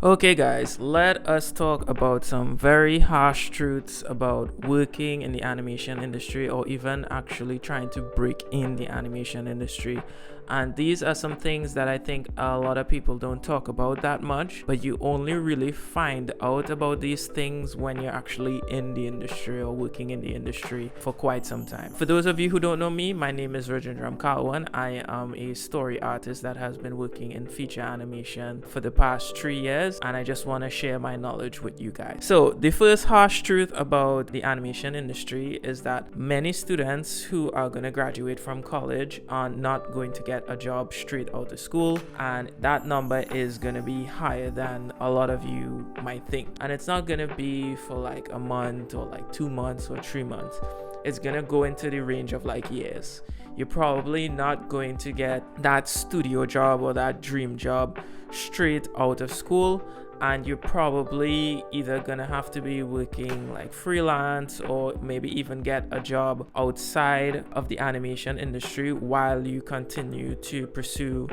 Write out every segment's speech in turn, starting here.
Okay, guys, let us talk about some very harsh truths about working in the animation industry or even actually trying to break in the animation industry. And these are some things that I think a lot of people don't talk about that much, but you only really find out about these things when you're actually in the industry or working in the industry for quite some time. For those of you who don't know me, my name is Rajendram Kalwan. I am a story artist that has been working in feature animation for the past 3 years, and I just want to share my knowledge with you guys. So the first harsh truth about the animation industry is that many students who are going to graduate from college are not going to get a job straight out of school, and that number is going to be higher than a lot of you might think. And it's not going to be for like a month or like 2 months or 3 months. It's going to go into the range of like years. You're probably not going to get that studio job or that dream job straight out of school, and you're probably either gonna have to be working like freelance or maybe even get a job outside of the animation industry while you continue to pursue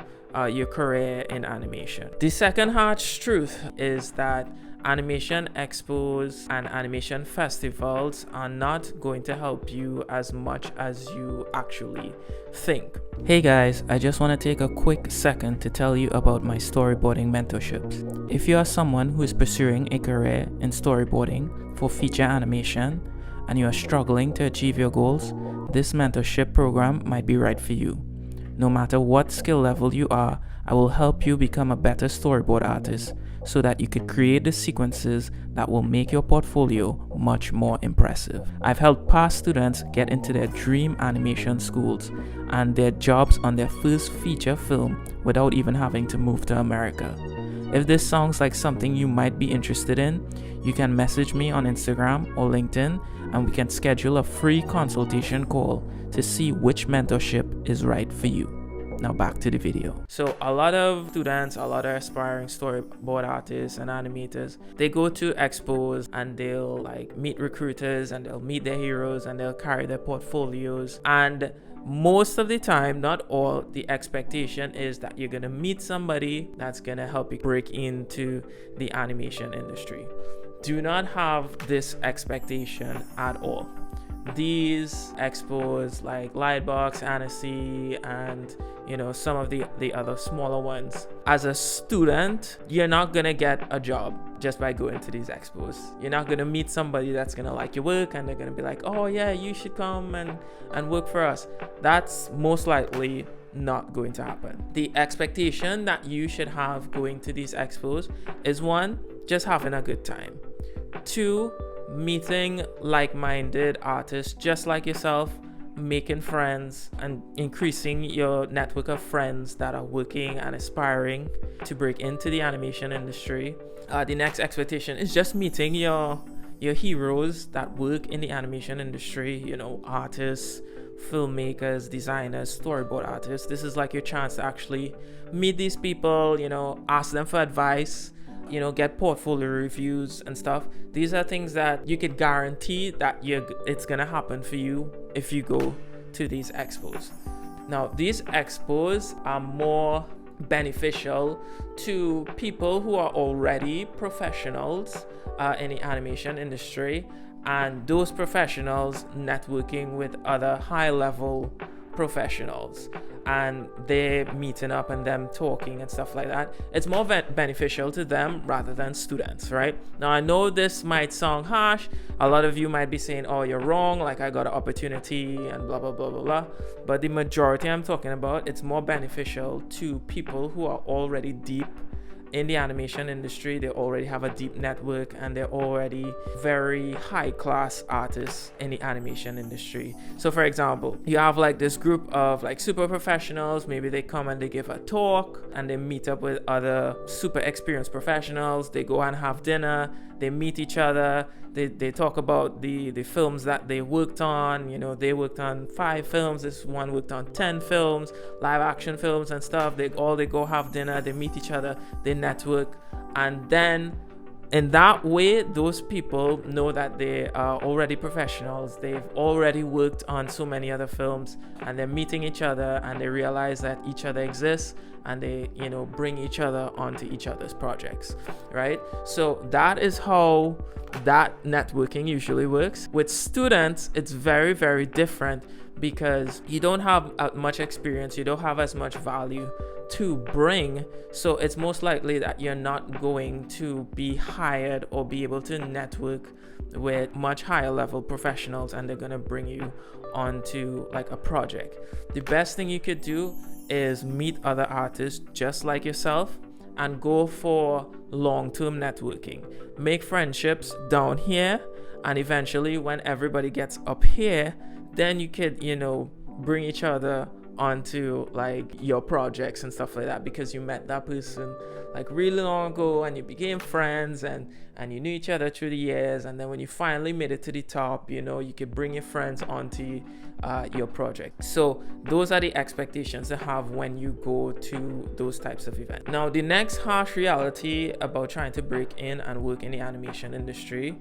your career in animation. The second harsh truth is that animation expos and animation festivals are not going to help you as much as you actually think. Hey guys, I just want to take a quick second to tell you about my storyboarding mentorships. If you are someone who is pursuing a career in storyboarding for feature animation and you are struggling to achieve your goals, this mentorship program might be right for you. No matter what skill level you are, I will help you become a better storyboard artist so that you could create the sequences that will make your portfolio much more impressive. I've helped past students get into their dream animation schools and their jobs on their first feature film without even having to move to America. If this sounds like something you might be interested in, you can message me on Instagram or LinkedIn and we can schedule a free consultation call to see which mentorship is right for you. Now back to the video. So a lot of students, a lot of aspiring storyboard artists and animators, they go to expos and they'll like meet recruiters and they'll meet their heroes and they'll carry their portfolios. And most of the time, not all, the expectation is that you're gonna meet somebody that's gonna help you break into the animation industry. Do not have this expectation at all. These expos like Lightbox, Annecy, and some of the other smaller ones, as a student, you're not gonna get a job just by going to these expos. You're not gonna meet somebody that's gonna like your work and they're gonna be like, oh yeah, you should come and work for us. That's most likely not going to happen. The expectation that you should have going to these expos is 1, just having a good time. 2, meeting like-minded artists just like yourself, making friends and increasing your network of friends that are working and aspiring to break into the animation industry. The next expectation is just meeting your heroes that work in the animation industry, artists, filmmakers, designers, storyboard artists. This is like your chance to actually meet these people, ask them for advice, get portfolio reviews and stuff. These are things that you could guarantee that it's gonna happen for you if you go to these expos. Now, these expos are more beneficial to people who are already professionals in the animation industry, and those professionals networking with other high-level professionals, and they're meeting up and them talking and stuff like that. It's more beneficial to them rather than students, right? Now, I know this might sound harsh. A lot of you might be saying, oh, you're wrong, like I got an opportunity and blah, blah, blah, blah, blah. But the majority I'm talking about, it's more beneficial to people who are already deep in the animation industry. They already have a deep network and they're already very high class artists in the animation industry. So for example, you have like this group of like super professionals. Maybe they come and they give a talk and they meet up with other super experienced professionals. They go and have dinner, they meet each other, they talk about the films that they worked on. They worked on 5 films, this one worked on 10 films, live action films and stuff. They go have dinner, they meet each other, they network, and then in that way, those people know that they are already professionals. They've already worked on so many other films, and they're meeting each other, and they realize that each other exists, and they, bring each other onto each other's projects, right? So that is how that networking usually works. With students, it's very, very different, because you don't have much experience, you don't have as much value to bring, so it's most likely that you're not going to be hired or be able to network with much higher level professionals, and they're going to bring you onto like a project. The best thing you could do is meet other artists just like yourself and go for long-term networking. Make friendships down here, and eventually when everybody gets up here, then you could, bring each other onto like your projects and stuff like that, because you met that person like really long ago, and you became friends, and you knew each other through the years, and then when you finally made it to the top, you could bring your friends onto your project. So those are the expectations to have when you go to those types of events. Now, the next harsh reality about trying to break in and work in the animation industry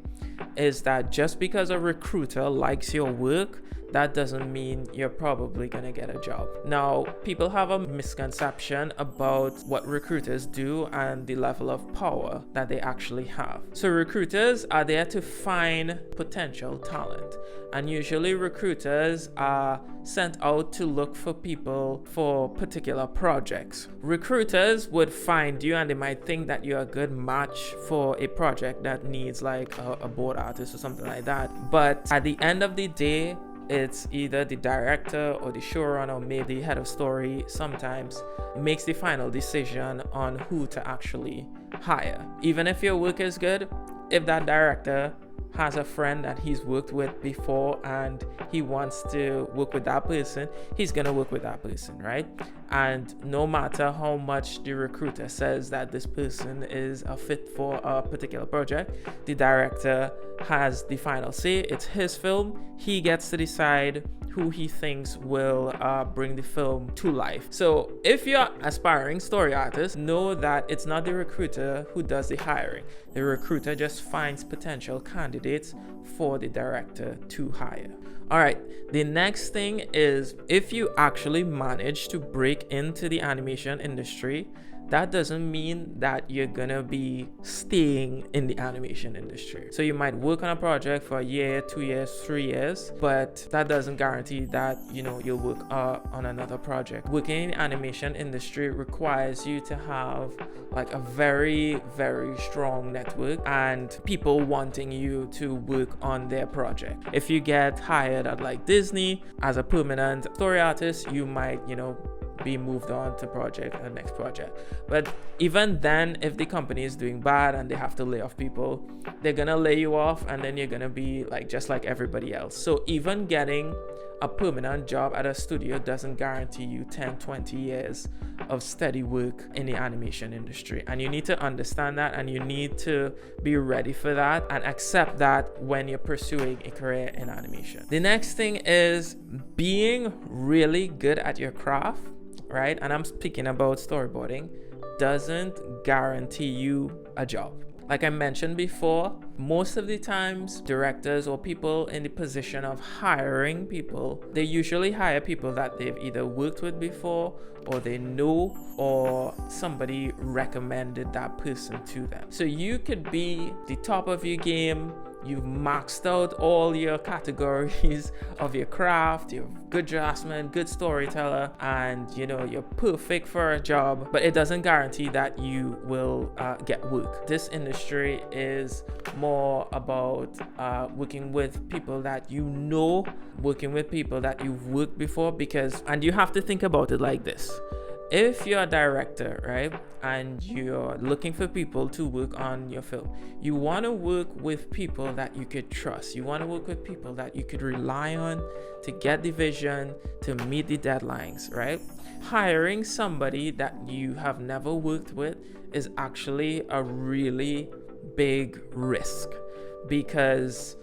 is that just because a recruiter likes your work, that doesn't mean you're probably gonna get a job. Now, people have a misconception about what recruiters do and the level of power that they actually have. So recruiters are there to find potential talent, and usually recruiters are sent out to look for people for particular projects. Recruiters would find you, and they might think that you're a good match for a project that needs like a board artist or something like that. But at the end of the day, it's either the director or the showrunner, or maybe the head of story sometimes makes the final decision on who to actually hire. Even if your work is good, if that director has a friend that he's worked with before and he wants to work with that person, he's gonna work with that person, right? And no matter how much the recruiter says that this person is a fit for a particular project, the director has the final say. It's his film. He gets to decide who he thinks will bring the film to life. So if you're aspiring story artist, know that it's not the recruiter who does the hiring. The recruiter just finds potential candidates for the director to hire. All right, the next thing is, if you actually manage to break into the animation industry, that doesn't mean that you're gonna be staying in the animation industry. So you might work on a project for a year, 2 years, 3 years, but that doesn't guarantee that you'll work on another project. Working in the animation industry requires you to have like a very, very strong network and people wanting you to work on their project. If you get hired at like Disney as a permanent story artist, you might be moved on to the next project. But even then, if the company is doing bad and they have to lay off people, they're gonna lay you off, and then you're gonna be like just like everybody else. So even getting a permanent job at a studio doesn't guarantee you 10-20 years of steady work in the animation industry, and you need to understand that, and you need to be ready for that and accept that when you're pursuing a career in animation. The next thing is being really good at your craft, right? And I'm speaking about storyboarding, doesn't guarantee you a job. Like I mentioned before, most of the times directors or people in the position of hiring people, they usually hire people that they've either worked with before, or they know, or somebody recommended that person to them. So you could be the top of your game, you've maxed out all your categories of your craft, you're good draftsman, good storyteller, and you're perfect for a job, but it doesn't guarantee that you will get work. This industry is more about working with people that working with people that you've worked before, and you have to think about it like this. If you're a director, right, and you're looking for people to work on your film, you want to work with people that you could trust. You want to work with people that you could rely on to get the vision, to meet the deadlines, right? Hiring somebody that you have never worked with is actually a really big risk, because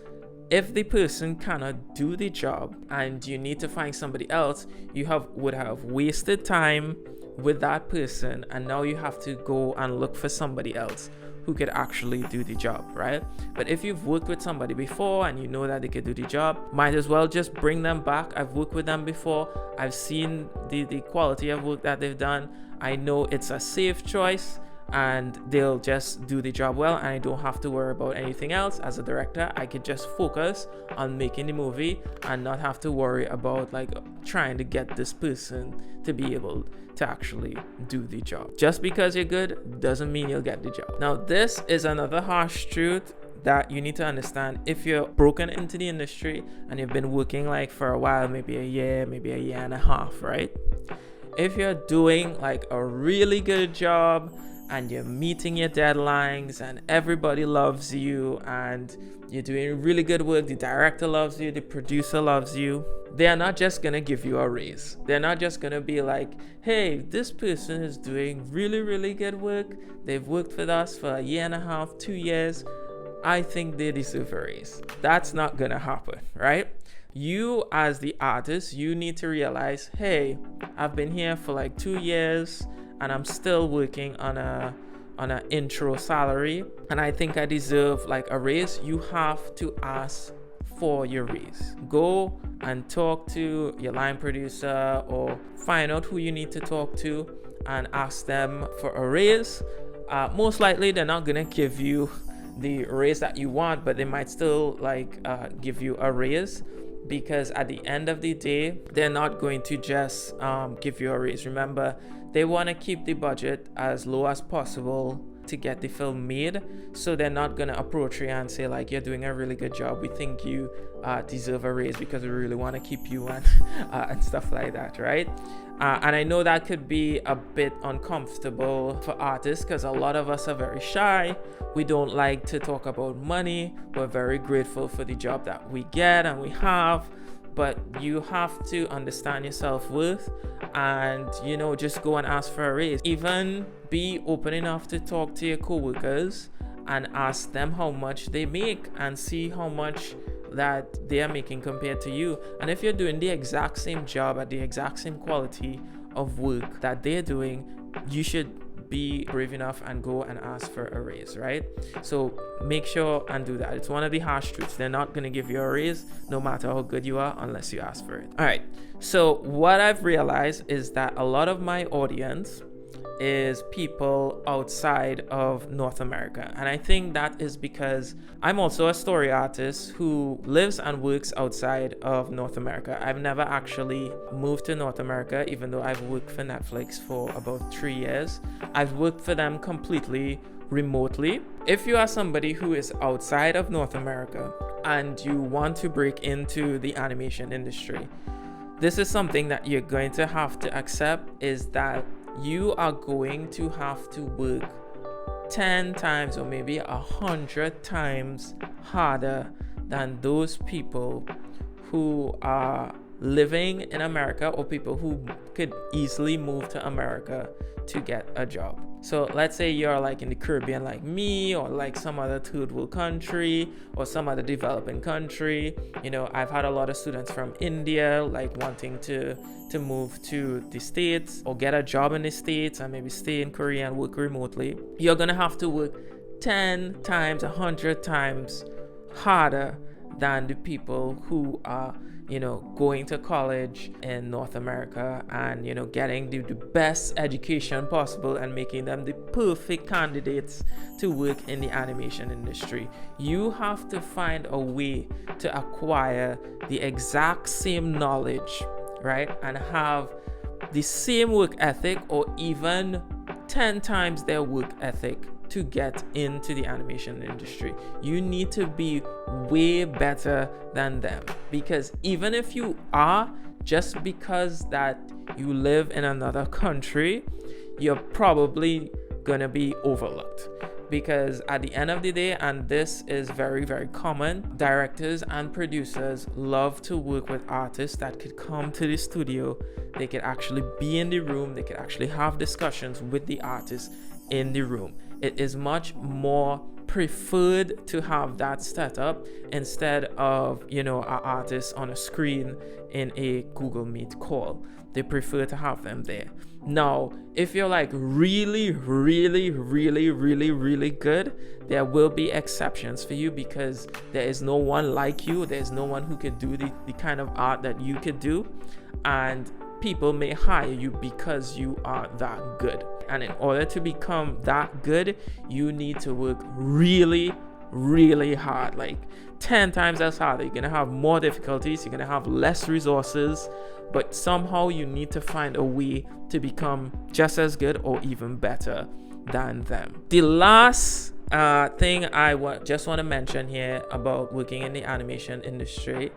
if the person cannot do the job and you need to find somebody else, you would have wasted time with that person, and now you have to go and look for somebody else who could actually do the job, right? But if you've worked with somebody before and you know that they could do the job, might as well just bring them back. I've worked with them before. I've seen the quality of work that they've done. I know it's a safe choice and they'll just do the job well, and I don't have to worry about anything else. As a director, I could just focus on making the movie and not have to worry about like trying to get this person to be able to actually do the job. Just because you're good doesn't mean you'll get the job. Now, this is another harsh truth that you need to understand. If you're broken into the industry and you've been working like for a while, maybe a year and a half, right? If you're doing like a really good job and you're meeting your deadlines and everybody loves you and you're doing really good work, the director loves you, the producer loves you, they are not just gonna give you a raise. They're not just gonna be like, hey, this person is doing really, really good work. They've worked with us for a year and a half, 2 years. I think they deserve a raise. That's not gonna happen, right? You as the artist, you need to realize, hey, I've been here for like 2 years and I'm still working on an intro salary, and I think I deserve like a raise. You have to ask for your raise. Go and talk to your line producer or find out who you need to talk to and ask them for a raise. Most likely they're not gonna give you the raise that you want, but they might still like give you a raise, because at the end of the day, they're not going to just give you a raise. Remember, they want to keep the budget as low as possible to get the film made, so they're not going to approach you and say like, you're doing a really good job, we think you deserve a raise because we really want to keep you and stuff like that, right? And I know that could be a bit uncomfortable for artists because a lot of us are very shy. We don't like to talk about money. We're very grateful for the job that we get and we have, but you have to understand your self-worth and, you know, just go and ask for a raise. Even be open enough to talk to your coworkers and ask them how much they make and see how much that they are making compared to you. And if you're doing the exact same job at the exact same quality of work that they're doing, you should be brave enough and go and ask for a raise, right? So make sure and do that. It's one of the harsh truths. They're not going to give you a raise no matter how good you are unless you ask for it. All right. So what I've realized is that a lot of my audience is people outside of North America. And I think that is because I'm also a story artist who lives and works outside of North America. I've never actually moved to North America, even though I've worked for Netflix for about 3 years. I've worked for them completely remotely. If you are somebody who is outside of North America and you want to break into the animation industry, this is something that you're going to have to accept, is that you are going to have to work 10 times or maybe 100 times harder than those people who are living in America or people who could easily move to America to get a job. So let's say you're like in the Caribbean like me, or like some other third world country or some other developing country. You know, I've had a lot of students from India like wanting to move to the States or get a job in the States and maybe stay in Korea and work remotely. You're gonna have to work 10 times, 100 times harder than the people who are, you know, going to college in North America and, you know, getting the best education possible and making them the perfect candidates to work in the animation industry. You have to find a way to acquire the exact same knowledge, right? And have the same work ethic or even 10 times their work ethic to get into the animation industry. You need to be way better than them, because even if you are, just because that you live in another country, you're probably gonna be overlooked. Because at the end of the day, and this is very, very common, directors and producers love to work with artists that could come to the studio. They could actually be in the room. They could actually have discussions with the artist in the room. it is much more preferred to have that setup instead of, an artist on a screen in a Google Meet call. They prefer to have them there. Now, if you're like really, really, really, really, really good, there will be exceptions for you, because there is no one like you. There's no one who could do the kind of art that you could do. And people may hire you because you are that good. And in order to become that good, you need to work really, really hard, like 10 times as hard. You're going to have more difficulties. You're going to have less resources, but somehow you need to find a way to become just as good or even better than them. The last thing I just want to mention here about working in the animation industry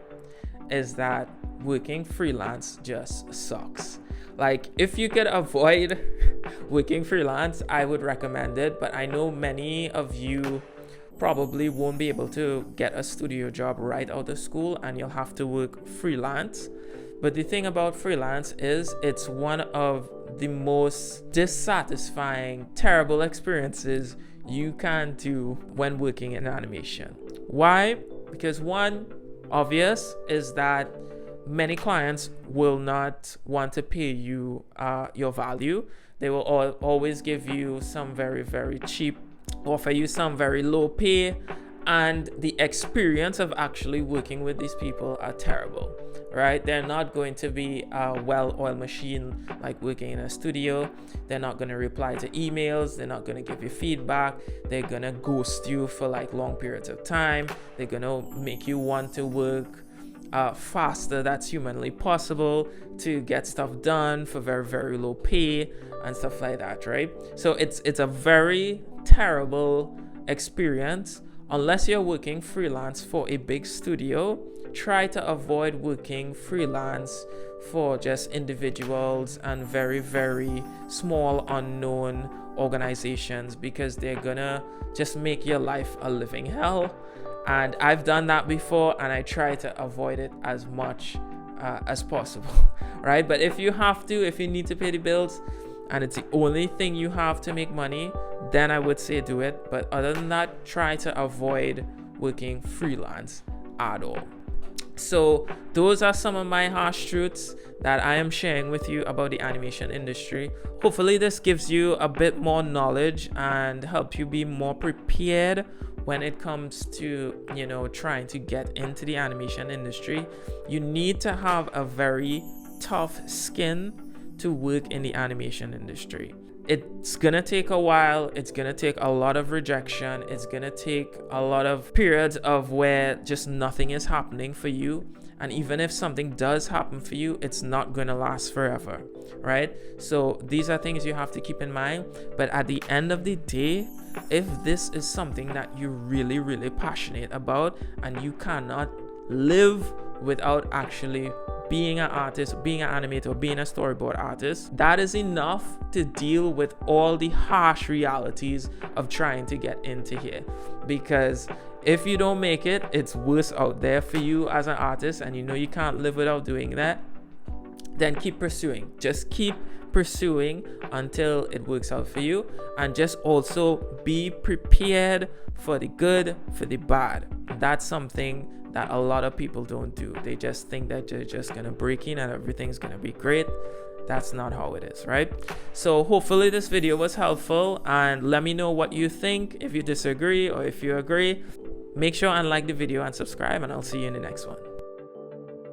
is that working freelance just sucks. Like, if you could avoid working freelance, I would recommend it, but I know many of you probably won't be able to get a studio job right out of school, and you'll have to work freelance. But the thing about freelance is it's one of the most dissatisfying, terrible experiences you can do when working in animation. Why? Because one, obvious, is that many clients will not want to pay you your value. They will always give you some very, very cheap, offer you some very low pay, and the experience of actually working with these people are terrible, right? They're not going to be a well-oiled machine like working in a studio. They're not going to reply to emails. They're not going to give you feedback. They're going to ghost you for like long periods of time. They're going to make you want to work faster that's humanly possible to get stuff done for very, very low pay and stuff like that, right? So it's a very terrible experience. Unless you're working freelance for a big studio, try to avoid working freelance for just individuals and very, very small unknown organizations, because they're gonna just make your life a living hell. And I've done that before, and I try to avoid it as much as possible, right? But if you need to pay the bills and it's the only thing you have to make money, then I would say do it. But other than that, try to avoid working freelance at all. So those are some of my harsh truths that I am sharing with you about the animation industry. Hopefully this gives you a bit more knowledge and help you be more prepared when it comes to, trying to get into the animation industry. You need to have a very tough skin to work in the animation industry. It's gonna take a while. It's gonna take a lot of rejection. It's gonna take a lot of periods of where just nothing is happening for you. And even if something does happen for you, it's not gonna last forever, right? So these are things you have to keep in mind. But at the end of the day, if this is something that you're really, really passionate about, and you cannot live without actually being an artist, being an animator, being a storyboard artist, that is enough to deal with all the harsh realities of trying to get into here. Because if you don't make it, it's worse out there for you as an artist, and you can't live without doing that, then keep pursuing. Just keep pursuing until it works out for you, and just also be prepared for the good, for the bad. That's something that a lot of people don't do. They just think that they're just gonna break in and everything's gonna be great. That's not how it is, right? So hopefully this video was helpful, and let me know what you think. If you disagree or if you agree, make sure and like the video and subscribe, and I'll see you in the next one.